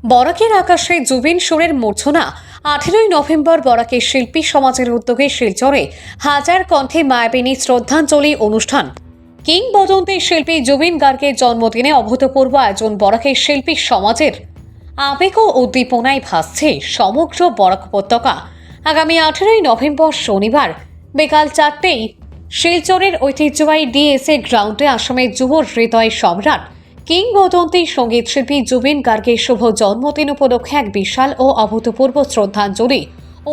বরাকের আকাশে জুবিন সুরের মূর্ছনা। 18ই নভেম্বর বরাকের শিল্পী সমাজের উদ্যোগে শিলচরে হাজার কণ্ঠে মায়াবিনী শ্রদ্ধাঞ্জলি অনুষ্ঠান। কিংবদন্তি শিল্পী জুবিন গার্গের জন্মদিনে অভূতপূর্ব আয়োজন বরাকের শিল্পী সমাজের। আবেগ ও উদ্দীপনায় ভাসছে সমগ্র বরাক উপত্যকা। আগামী 18ই নভেম্বর শনিবার বিকাল 4টেয় শিলচরের ঐতিহ্যবাহী ডিএসএ গ্রাউন্ডে আসামের যুব হৃদয় সম্রাট কিংবদন্তি সঙ্গীত শিল্পী জুবিন গার্গের শুভ জন্মদিন উপলক্ষে এক বিশাল ও অভূতপূর্ব শ্রদ্ধাঞ্জলি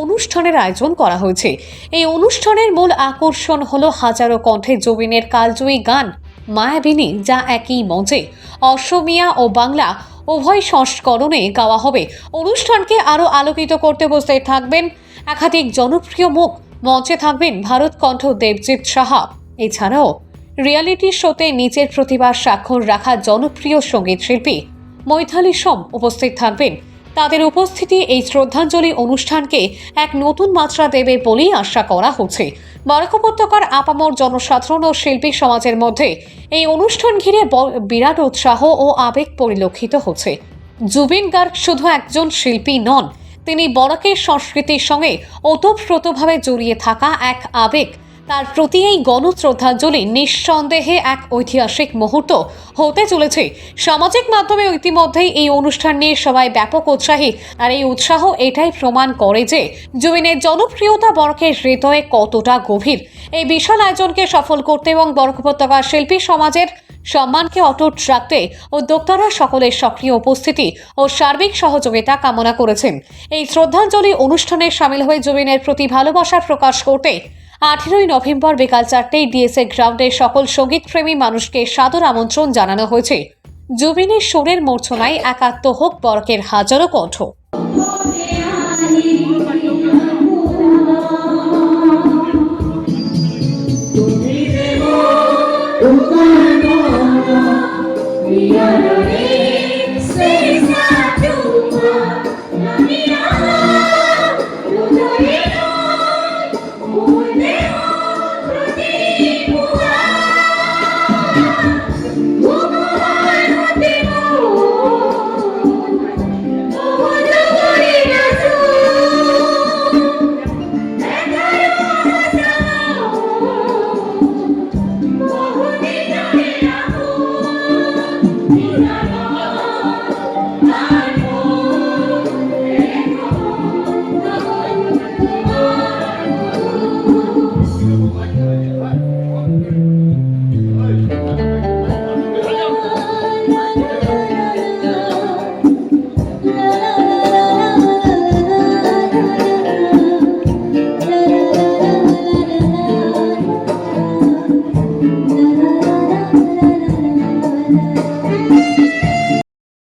অনুষ্ঠানের আয়োজন করা হয়েছে। এই অনুষ্ঠানের মূল আকর্ষণ হলো হাজারো কণ্ঠে জুবিনের কালজয়ী গান মায়াবিনী, যা একই মঞ্চে অসমীয়া ও বাংলা উভয় সংস্করণে গাওয়া হবে। অনুষ্ঠানকে আরও আলোকিত করতে উপস্থিত থাকবেন একাধিক জনপ্রিয় মুখ। মঞ্চে থাকবেন ভারত কণ্ঠ দেবজিৎ সাহা। এছাড়াও রিয়ালিটি শোতে নিজের প্রতিভার স্বাক্ষর রাখা জনপ্রিয় সঙ্গীত শিল্পী মৈথালি সোম উপস্থিত থাকবেন। তাদের উপস্থিতি এই শ্রদ্ধাঞ্জলি অনুষ্ঠানকে এক নতুন মাত্রা দেবে বলেই আশা করা হচ্ছে। বরাক উপত্যকার আপামর জনসাধারণ ও শিল্পী সমাজের মধ্যে এই অনুষ্ঠান ঘিরে বিরাট উৎসাহ ও আবেগ পরিলক্ষিত হচ্ছে। জুবিন গার্গ শুধু একজন শিল্পী নন, তিনি বরাকের সংস্কৃতির সঙ্গে ওতপ্রোতভাবে জড়িয়ে থাকা এক আবেগ। তার প্রতি এই গণশ্রদ্ধাঞ্জলি নিঃসন্দেহে এক ঐতিহাসিক মুহূর্ত হতে চলেছে। সামাজিক মাধ্যমে ইতিমধ্যেই এই অনুষ্ঠান নিয়ে সবাই ব্যাপক উৎসাহী, আর এই উৎসাহ এটাই প্রমাণ করে যে জুবিনের জনপ্রিয়তা বরাকের হৃদয়ে কতটা গভীর। এই বিশাল আয়োজনকে সফল করতে এবং বরাক উপত্যকার শিল্পী সমাজের সম্মানকে অটুট রাখতে উদ্যোক্তারা সকলের সক্রিয় উপস্থিতি ও সার্বিক সহযোগিতা কামনা করেছেন। এই শ্রদ্ধাঞ্জলি অনুষ্ঠানে সামিল হয়ে জুবিনের প্রতি ভালোবাসা প্রকাশ করতে 18ই নভেম্বর বিকাল 4টেয় ডিএসএ গ্রাউন্ডে সকল সঙ্গীতপ্রেমী মানুষকে সাদর আমন্ত্রণ জানানো হয়েছে। জুবিনের সুরের মূর্ছনায় একাত্ম হোক বরাকের হাজারো কণ্ঠ।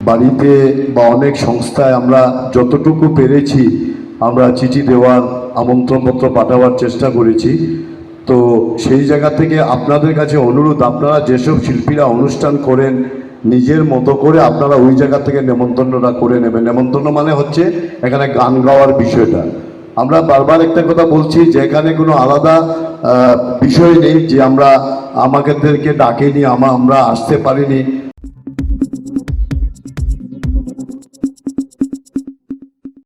বাড়িতে বা অনেক সংস্থায় আমরা যতটুকু পেরেছি আমরা চিঠি দেওয়ার, আমন্ত্রণপত্র পাঠাবার চেষ্টা করেছি। তো সেই জায়গা থেকে আপনাদের কাছে অনুরোধ, আপনারা যেসব শিল্পীরা অনুষ্ঠান করেন নিজের মতো করে আপনারা ওই জায়গা থেকে নেমন্তন্নটা করে নেবেন। নেমন্তন্ন মানে হচ্ছে এখানে গান গাওয়ার বিষয়টা। আমরা বারবার একটা কথা বলছি যে এখানে কোনো আলাদা বিষয় নেই যে আমাদেরকে ডাকেনি, আমরা আসতে পারিনি।